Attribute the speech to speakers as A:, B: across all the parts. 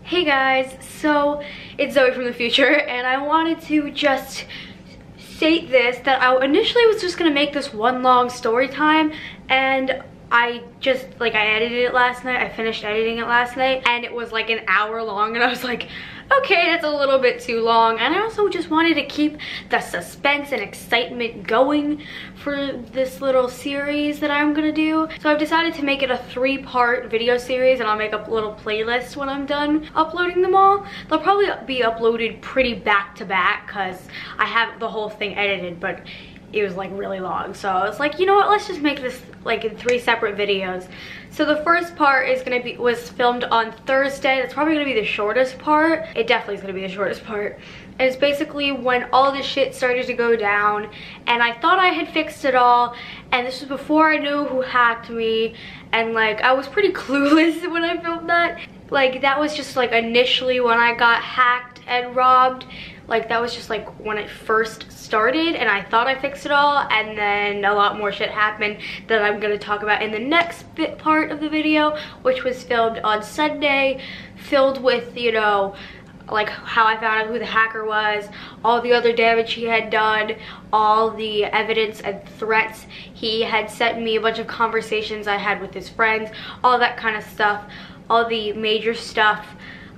A: Hey guys, so it's Zoe from the future, and I wanted to just state this, that I initially was just gonna make this one long story time, and I edited it last night. I finished editing it last night, and it was like an hour long, and I was like, okay, that's a little bit too long. And I also just wanted to keep the suspense and excitement going for this little series that I'm gonna do. So I've decided to make it a 3-part video series, and I'll make a little playlist when I'm done uploading them all. They'll probably be uploaded pretty back to back because I have the whole thing edited, but it was like really long. So I was like, you know what, let's just make this like in 3 separate videos. So the first part was filmed on Thursday. That's probably gonna be the shortest part. It definitely is gonna be the shortest part. And it's basically when all this shit started to go down, and I thought I had fixed it all, and this was before I knew who hacked me, and like I was pretty clueless when I filmed that. Like that was just like initially when I got hacked and robbed. Like that was just like when it first started, and I thought I fixed it all, and then a lot more shit happened that I'm gonna talk about in the next part of the video, which was filmed on Sunday, filled with, you know, like how I found out who the hacker was, all the other damage he had done, all the evidence and threats he had sent me, a bunch of conversations I had with his friends, all that kind of stuff, all the major stuff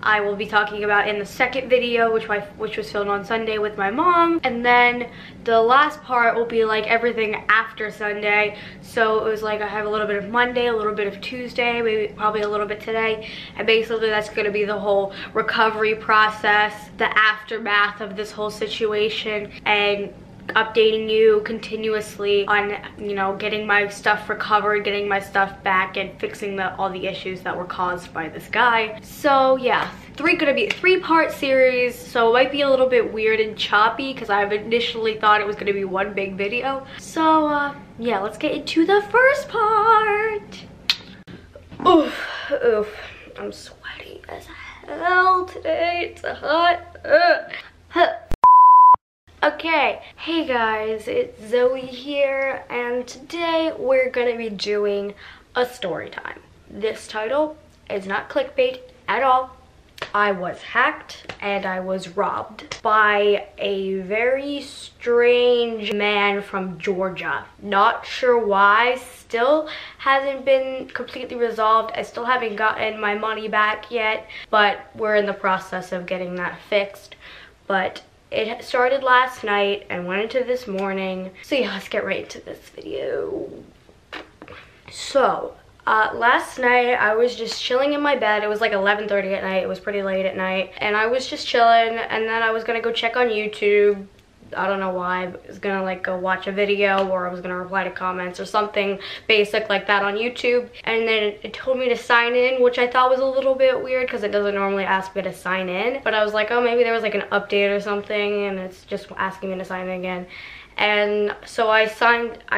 A: I will be talking about in the second video, which was filmed on Sunday with my mom. And then the last part will be like everything after Sunday. So it was like I have a little bit of Monday, a little bit of Tuesday, maybe probably a little bit today. And basically that's gonna be the whole recovery process, the aftermath of this whole situation, and updating you continuously on, you know, getting my stuff recovered, getting my stuff back, and fixing all the issues that were caused by this guy. So yeah, gonna be a 3-part series, so it might be a little bit weird and choppy because I've initially thought it was gonna be one big video. So yeah, let's get into the first part. Oof, I'm sweaty as hell today. It's hot. Okay, hey guys, it's Zoe here, and today we're gonna be doing a story time. This title is not clickbait at all. I was hacked and I was robbed by a very strange man from Georgia. Not sure why, still hasn't been completely resolved. I still haven't gotten my money back yet, but we're in the process of getting that fixed. But it started last night and went into this morning. So yeah, let's get right into this video. So, last night I was just chilling in my bed. It was like 11:30 at night. It was pretty late at night. And I was just chilling, and then I was gonna go check on YouTube. I don't know why. I was gonna like go watch a video, or I was gonna reply to comments or something basic like that on YouTube. And then it told me to sign in, which I thought was a little bit weird because it doesn't normally ask me to sign in. But I was like, oh, maybe there was like an update or something, and it's just asking me to sign in again. And so I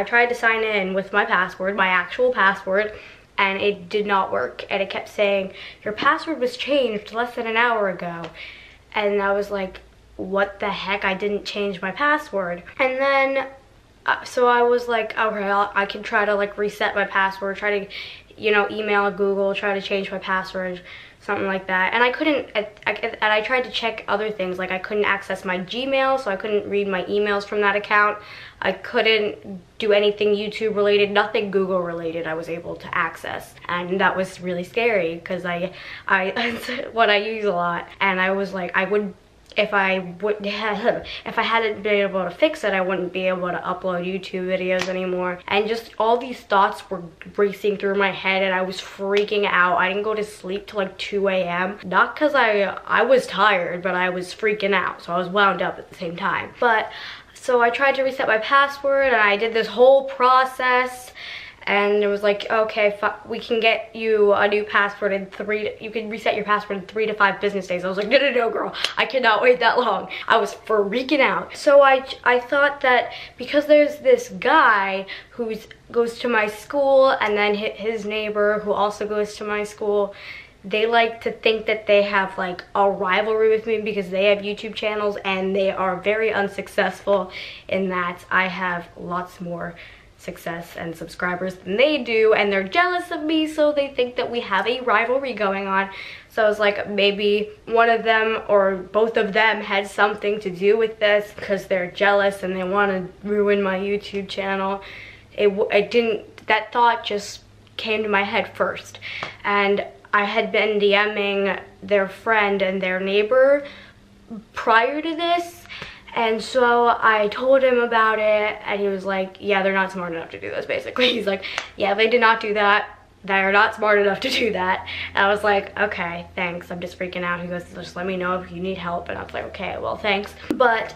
A: tried to sign in with my password, my actual password, and it did not work. And it kept saying, your password was changed less than an hour ago. And I was like, what the heck, I didn't change my password. And then so I was like, okay, I can try to like reset my password, try to, you know, email Google, try to change my password, something like that. And I couldn't, and I tried to check other things, like I couldn't access my Gmail, so I couldn't read my emails from that account. I couldn't do anything YouTube related, nothing Google related I was able to access. And that was really scary because it's what I use a lot. And I was like, if I hadn't been able to fix it, I wouldn't be able to upload YouTube videos anymore. And just all these thoughts were racing through my head, and I was freaking out. I didn't go to sleep till like 2 a.m. Not because I was tired, but I was freaking out. So I was wound up at the same time. But so I tried to reset my password, and I did this whole process. And it was like, okay, we can get you a new password in you can reset your password in 3 to 5 business days. I was like, no, girl, I cannot wait that long. I was freaking out. So I thought that because there's this guy who goes to my school, and then his neighbor who also goes to my school, they like to think that they have like a rivalry with me because they have YouTube channels, and they are very unsuccessful in that I have lots more success and subscribers than they do, and they're jealous of me, so they think that we have a rivalry going on. So I was like, maybe one of them or both of them had something to do with this because they're jealous and they want to ruin my YouTube channel. That thought just came to my head first, and I had been DMing their friend and their neighbor prior to this, and so I told him about it, and he was like, yeah, they're not smart enough to do this, basically. He's like, yeah, they did not do that. They're not smart enough to do that. And I was like, okay, thanks. I'm just freaking out. He goes, just let me know if you need help. And I was like, okay, well, thanks. But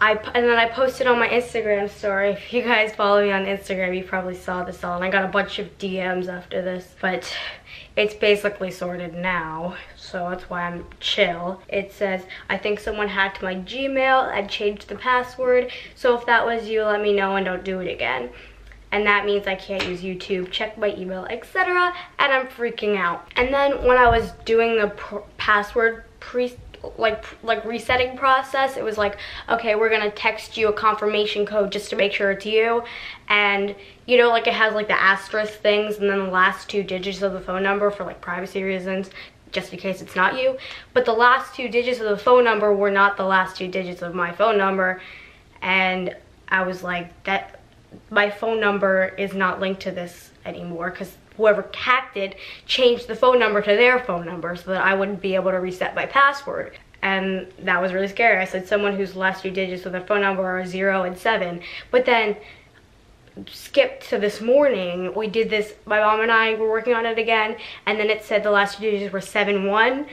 A: and then I posted on my Instagram story. If you guys follow me on Instagram, you probably saw this all. And I got a bunch of DMs after this. But it's basically sorted now, so that's why I'm chill. It says, I think someone hacked my Gmail and changed the password. So if that was you, let me know and don't do it again. And that means I can't use YouTube, check my email, etc. And I'm freaking out. And then when I was doing the password resetting process, it was like, okay, we're gonna text you a confirmation code just to make sure it's you. And you know, like it has like the asterisk things and then the last 2 digits of the phone number for like privacy reasons, just in case it's not you. But the last 2 digits of the phone number were not the last 2 digits of my phone number. And I was like, that my phone number is not linked to this anymore, because whoever hacked it changed the phone number to their phone number so that I wouldn't be able to reset my password. And that was really scary. I said someone whose last 2 digits of their phone number are 0 and 7. But then skipped to this morning, we did this, my mom and I were working on it again, and then it said the last 2 digits were 7-1.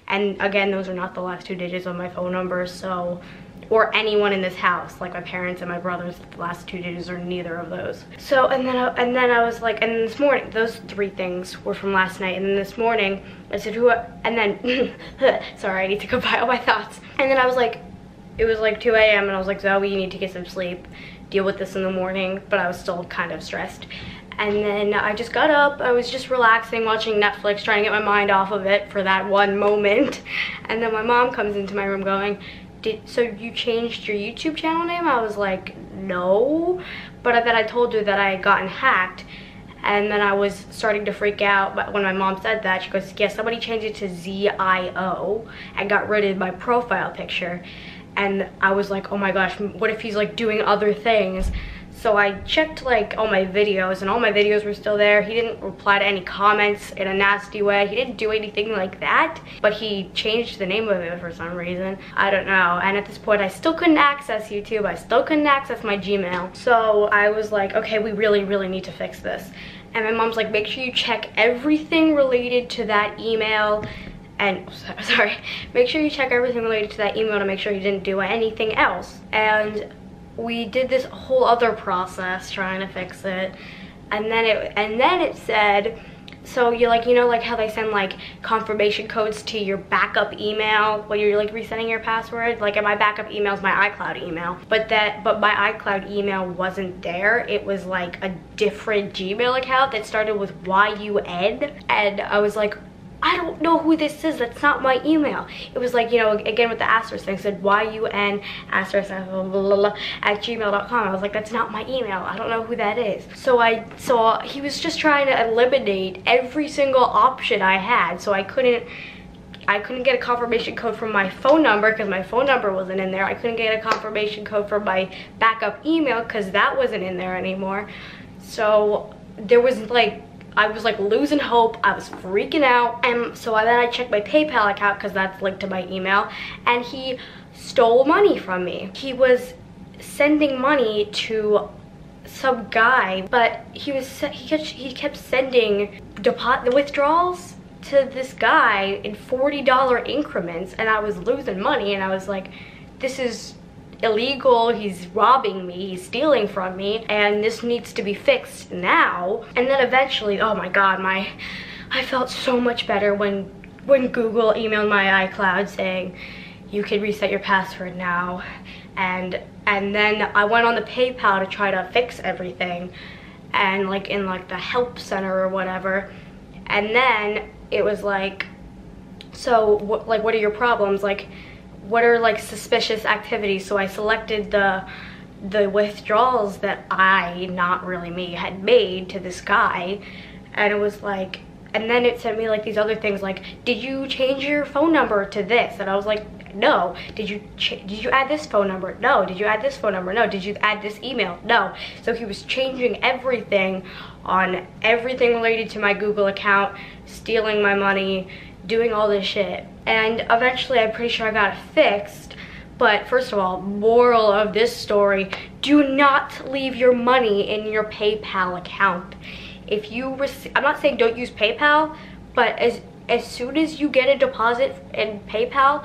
A: And again, those are not the last 2 digits of my phone number, so, or anyone in this house, like my parents and my brothers, the last 2 digits are neither of those. So, and then I was like, and this morning, those 3 things were from last night, and then this morning, I said, and then, sorry, I need to compile my thoughts. And then I was like, it was like 2 a.m. and I was like, Zoe, you need to get some sleep, deal with this in the morning, but I was still kind of stressed. And then I just got up, I was just relaxing, watching Netflix, trying to get my mind off of it for that one moment. And then my mom comes into my room going, so you changed your YouTube channel name? I was like, no. But then I told her that I had gotten hacked. And then I was starting to freak out, but when my mom said that, she goes, yeah, somebody changed it to ZIO and got rid of my profile picture. And I was like, oh my gosh, what if he's like doing other things? So I checked like all my videos, and all my videos were still there. He didn't reply to any comments in a nasty way. He didn't do anything like that, but he changed the name of it for some reason. I don't know. And at this point, I still couldn't access YouTube. I still couldn't access my Gmail. So I was like, okay, we really, really need to fix this. And my mom's like, make sure you check everything related to that email. And sorry, make sure you check everything related to that email to make sure you didn't do anything else. And we did this whole other process trying to fix it, and then it said, so you're like, you know, like how they send like confirmation codes to your backup email when you're like resetting your password. Like, my backup email is my iCloud email, but my iCloud email wasn't there. It was like a different Gmail account that started with YUN, and I was like, I don't know who this is, that's not my email. It was like, you know, again with the asterisk thing, said YUN asterisk at gmail.com. I was like, that's not my email, I don't know who that is. So he was just trying to eliminate every single option I had, so I couldn't get a confirmation code from my phone number because my phone number wasn't in there. I couldn't get a confirmation code from my backup email because that wasn't in there anymore. So there was like, I was like losing hope. I was freaking out. And so then I checked my PayPal account because that's linked to my email, and he stole money from me. He was sending money to some guy, but he kept sending the withdrawals to this guy in $40 increments, and I was losing money, and I was like, this is illegal, he's robbing me, he's stealing from me, and this needs to be fixed now. And then eventually, oh my god, I felt so much better when Google emailed my iCloud saying you can reset your password now. And then I went on the PayPal to try to fix everything, and like in like the help center or whatever, and then it was like, so what are your problems? Like, what are like suspicious activities? So I selected the withdrawals that not really me, had made to this guy, and it was like, and then it sent me like these other things like, did you change your phone number to this? And I was like, no. Did you add this phone number? No. Did you add this phone number? No. Did you add this email? No. So he was changing everything on everything related to my Google account, stealing my money, doing all this shit. And eventually I'm pretty sure I got it fixed. But first of all, moral of this story, do not leave your money in your PayPal account. If you receive, I'm not saying don't use PayPal, but as soon as you get a deposit in PayPal,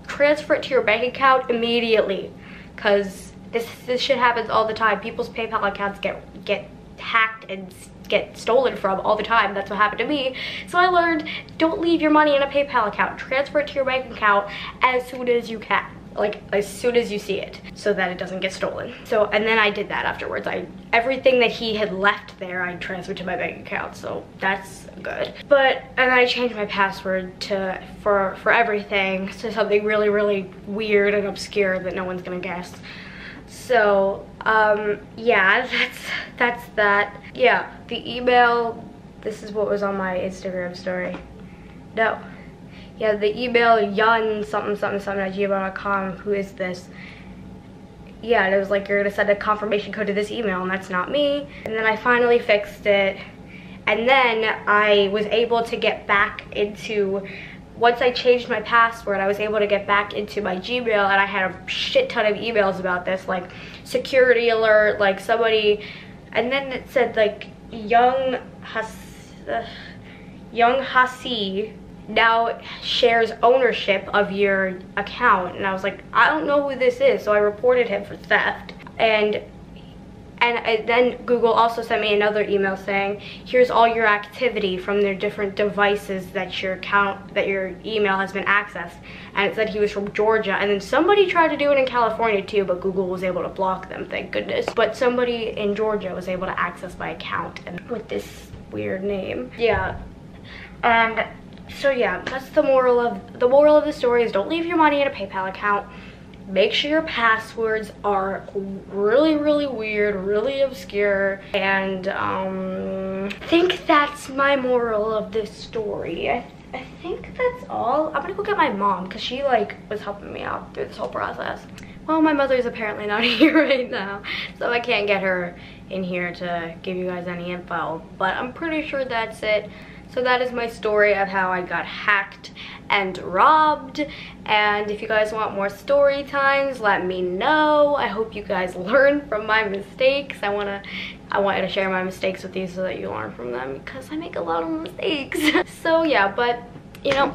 A: transfer it to your bank account immediately, because this shit happens all the time. People's PayPal accounts get hacked and get stolen from all the time. That's what happened to me. So I learned, don't leave your money in a PayPal account. Transfer it to your bank account as soon as you can. Like, as soon as you see it, so that it doesn't get stolen. So, and then I did that afterwards. Everything that he had left there, I transferred to my bank account, so that's good. And I changed my password for everything to something really, really weird and obscure that no one's gonna guess. So, yeah, that's that. Yeah, the email, this is what was on my Instagram story. No. Yeah, the email yun something at gmail.com. Who is this? Yeah, and it was like, you're gonna send a confirmation code to this email, and that's not me. And then I finally fixed it. And then I was able to get back into, once I changed my password, I was able to get back into my Gmail, and I had a shit ton of emails about this, like security alert, like somebody, and then it said like young Hasi now shares ownership of your account. And I was like, I don't know who this is, so I reported him for theft. And then Google also sent me another email saying, here's all your activity from their different devices that your email has been accessed. And it said he was from Georgia. And then somebody tried to do it in California too, but Google was able to block them, thank goodness. But somebody in Georgia was able to access my account and with this weird name. Yeah. And so yeah, that's the moral of the story is, don't leave your money in a PayPal account. Make sure your passwords are really, really weird, really obscure, and I think that's my moral of this story. I think that's all. I'm gonna go get my mom, because she like was helping me out through this whole process. Well, my mother's apparently not here right now, so I can't get her in here to give you guys any info, but I'm pretty sure that's it. So that is my story of how I got hacked and robbed. And if you guys want more story times, let me know. I hope you guys learn from my mistakes. I wanted to share my mistakes with you so that you learn from them, because I make a lot of mistakes. So yeah, but you know,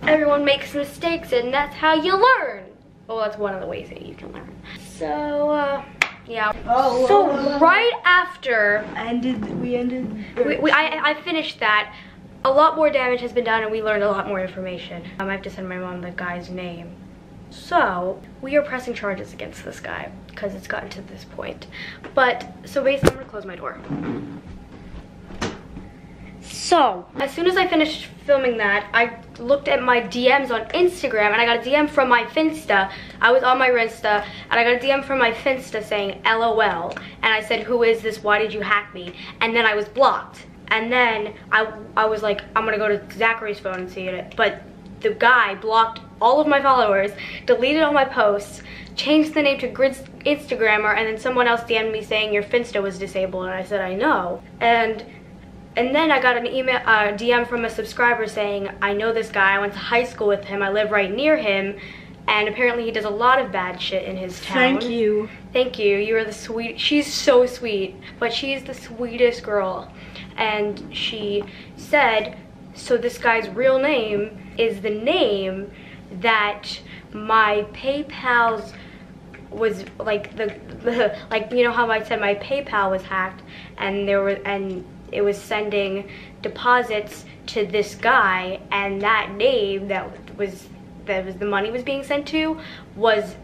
A: everyone makes mistakes and that's how you learn. Well, that's one of the ways that you can learn. So yeah. So right after I finished that, a lot more damage has been done and we learned a lot more information. I have to send my mom the guy's name. So we are pressing charges against this guy because it's gotten to this point. But so basically, I'm gonna close my door. So as soon as I finished filming that, I looked at my DMs on Instagram and I got a DM from my Finsta. I was on my Insta and I got a DM from my Finsta saying LOL, and I said, who is this, why did you hack me? And then I was blocked. And then I was like, I'm gonna go to Zachary's phone and see it, but the guy blocked all of my followers, deleted all my posts, changed the name to Grid's Instagrammer, and then someone else DM'd me saying your Finsta was disabled, and I said I know. And then I got an email, DM from a subscriber saying, I know this guy, I went to high school with him, I live right near him, and apparently he does a lot of bad shit in his town.
B: Thank you.
A: Thank you, you are the sweet, she's so sweet, but she's the sweetest girl. And she said, so this guy's real name is the name that my PayPal's was like like, you know how I said my PayPal was hacked and it was sending deposits to this guy, and that name that was the money was being sent to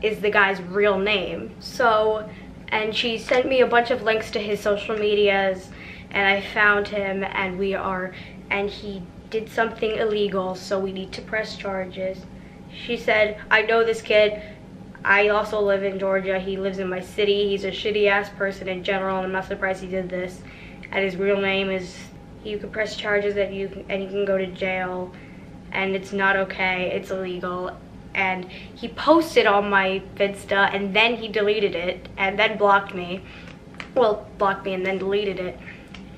A: is the guy's real name. So, and she sent me a bunch of links to his social medias, and I found him, and he did something illegal, so we need to press charges. She said, I know this kid. I also live in Georgia. He lives in my city. He's a shitty ass person in general, and I'm not surprised he did this. And his real name is, you can press charges and you can go to jail. And it's not okay, it's illegal. And he posted on my Finsta, and then he deleted it, and then blocked me. Well, blocked me and then deleted it.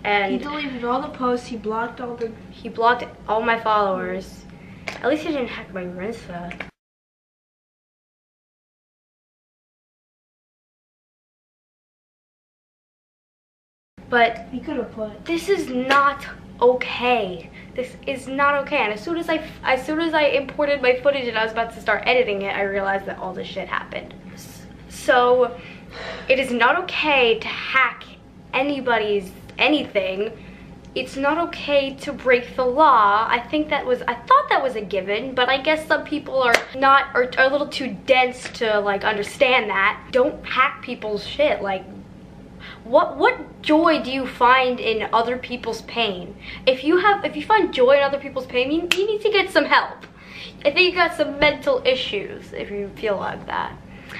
A: And
B: he deleted all the posts, he blocked all
A: my followers. At least he didn't hack my Insta. But
B: he could have put,
A: this is not okay. This is not okay. And as soon as I imported my footage and I was about to start editing it, I realized that all this shit happened. So it is not okay to hack anybody's anything. It's not okay to break the law. I thought that was a given, but I guess some people are a little too dense to like understand that. Don't hack people's shit. Like, what joy do you find in other people's pain? If you find joy in other people's pain, you need to get some help. I think you got some mental issues if you feel like that.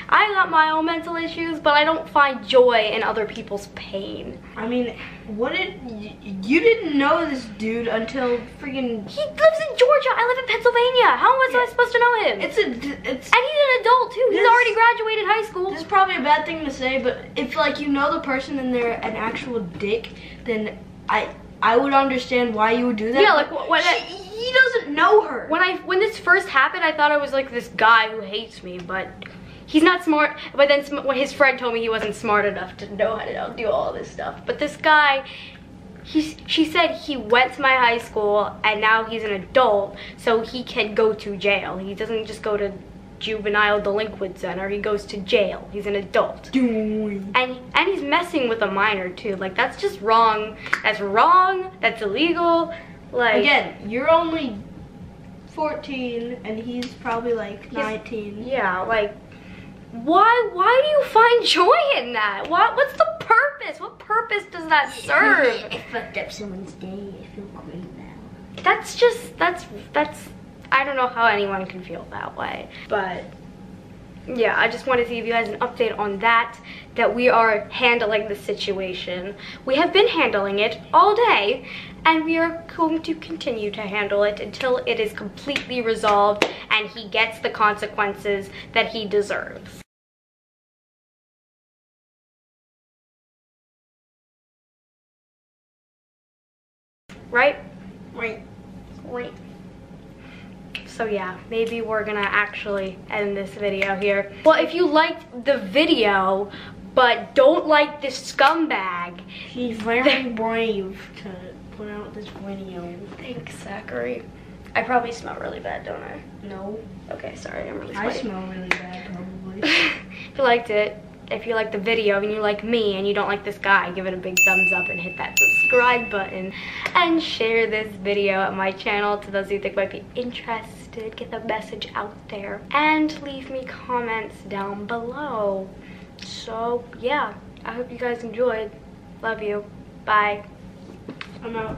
A: I got my own mental issues, but I don't find joy in other people's pain.
B: I mean, you didn't know this dude until freaking...
A: He lives in Georgia. I live in Pennsylvania. How was I supposed to know him?
B: And he's
A: an adult too. He's already graduated high school.
B: This is probably a bad thing to say, but if like you know the person and they're an actual dick, then I would understand why you would do that.
A: Yeah, like
B: he doesn't know her.
A: When this first happened, I thought I was like this guy who hates me, but he's not smart. But then when his friend told me he wasn't smart enough to know how to do all this stuff. But this guy, she said he went to my high school and now he's an adult, so he can go to jail. He doesn't just go to juvenile delinquent center, he goes to jail. He's an adult. And he's messing with a minor too. Like, that's just wrong. That's wrong. That's illegal. Like,
B: again, you're only 14 and he's probably like 19.
A: Yeah, like, why do you find joy in that? What's the purpose? What purpose does that serve?
B: I fucked up someone's day. I feel great now.
A: That's I don't know how anyone can feel that way. But yeah, I just wanted to give you guys an update on that we are handling the situation. We have been handling it all day, and we are going to continue to handle it until it is completely resolved and he gets the consequences that he deserves. Right?
B: Right.
A: So yeah, maybe we're gonna actually end this video here. Well, if you liked the video, but don't like this scumbag.
B: He's very brave to put out this video.
A: Thanks, Zachary. I probably smell really bad, don't I?
B: No.
A: Okay, sorry, I'm really
B: I
A: sweaty.
B: smell really bad, probably.
A: If you liked it, if you liked the video and you like me and you don't like this guy, give it a big thumbs up and hit that subscribe button. And share this video at my channel to those who you think might be interested. Get the message out there. And leave me comments down below. So, yeah. I hope you guys enjoyed. Love you. Bye.
B: I'm out.